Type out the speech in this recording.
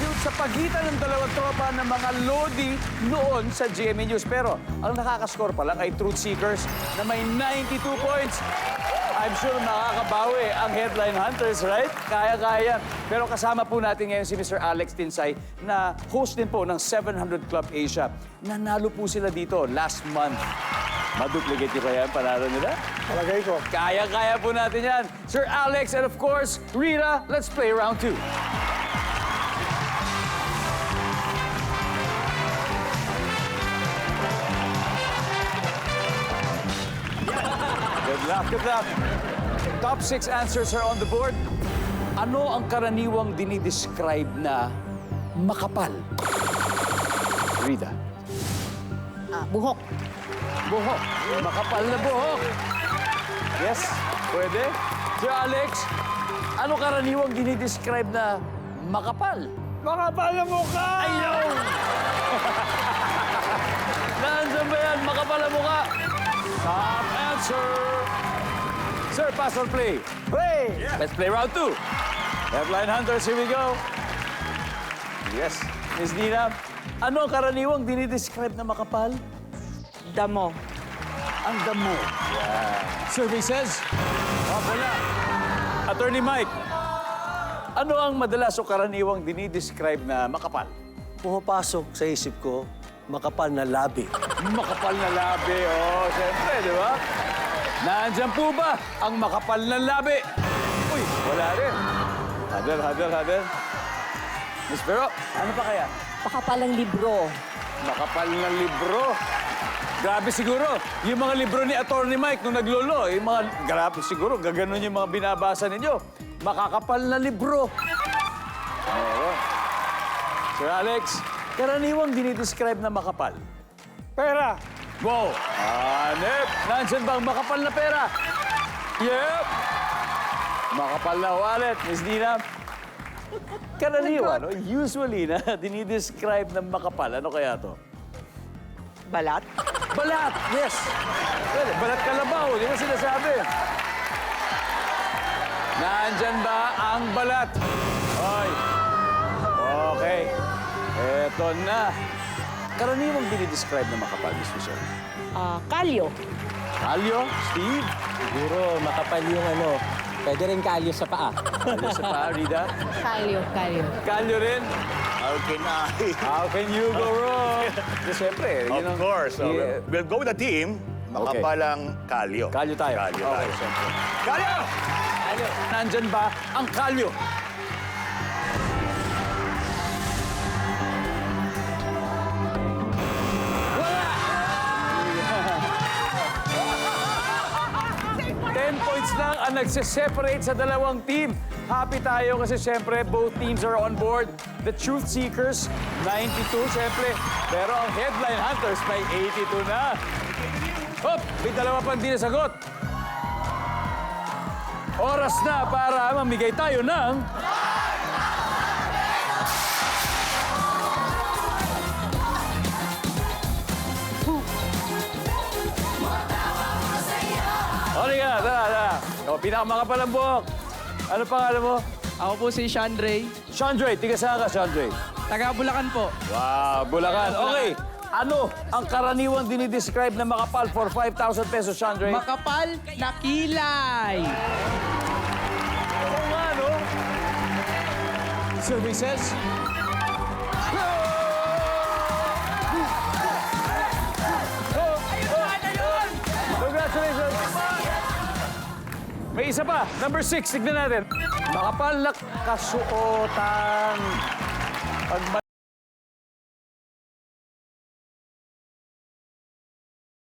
feud sa pagitan ng dalawang tropa ng mga Lodi noon sa GMA News. Pero ang nakakascore pa lang ay Truth Seekers na may 92 points. I'm sure makakabawi ang Headline Hunters, right? Kaya-kaya. Pero kasama po natin ngayon si Mr. Alex Tinsay na host din po ng 700 Club Asia. Nanalo po sila dito last month. Maduplicate niyo kaya ang panalo nila? Palagay ko. Kaya-kaya po natin yan. Sir Alex and of course, Rita, let's play round 2. Good luck, good luck. Top 6 answers are on the board. Ano ang karaniwang dinidescribe na makapal? Rita. Buhok. Buhok. Makapal na buhok. Yes, pwede. Sir Alex, ano karaniwang dinidescribe na makapal? Makapal na mukha! Ayaw! Nandiyan ba yan? Makapal na mukha? Top answer! Sir, pass or play? Play! Let's play round 2. Headline Hunters, here we go. Yes. Miss Nina, ano ang karaniwang dinidescribe na makapal? Damo. Ang damo. Yeah. Survey says, wala. Attorney Mike, ano ang madalas o karaniwang dinidescribe na makapal? Pumapasok sa isip ko, makapal na labi. Makapal na labi, oh, siyempre, di ba? Nandiyan po ba ang makapal na labi? Uy, wala rin. Hadal. Miss Pero, ano pa kaya? Pakapalang libro. Makapal na libro. Grabe siguro, yung mga libro ni Attorney Mike nung naglolo, yung mga, grabe siguro, gaganon yung mga binabasa ninyo. Makakapal na libro. Meron. Sir Alex, karaniwang dinidescribe na makapal. Pera! Wow! Hanep! Nandiyan ba ang makapal na pera? Yep! Makapal na wallet, Miss Dina. Karaniwan, no? Usually na dinidescribe na makapal. Ano kaya to? Balat. Balat! Yes! Pwede, balat kalabaw, di ba sinasabi? Nandyan ba ang balat? Hoy! Okay. Eto na. Karaniwang dinidescribe na makapal, Miss Michelle. Kalyo. Kalyo? Steve? Siguro makapal yung pwede rin kalyo sa paa. Ano sa pa, Rida? Kalyo. Kalyo rin? How can I? How can you go wrong? Di, siyempre, yun ang- Of course. So, Yeah. we'll go with the team. Makapalang kalyo. Kalyo tayo. Kalyo Okay, tayo. siyempre. Kalyo! Nandyan ba ang kalyo? Wala! 10 points lang ang nagsiseparate sa dalawang team. Happy tayo kasi siyempre both teams are on board. The Truth Seekers, 92 siyempre. Pero ang Headline Hunters may 82 na. Hop! May dalawa pang di nasagot. Oras na para mamigay tayo ng... Halika, tara. O, pinakamakapal ang buhok. Ano pangalan mo? Ako po si Chandray. Chandray, tiga saan ka, Chandray? Taga Bulacan po. Wow, Bulacan. Okay, ano ang karaniwang dinidescribe na makapal for 5,000 pesos, Chandray? Makapal na kilay. Oo nga, no? Services? Congratulations! May isa pa. Number 6, tignan natin. Makapal na kasuotan. Pag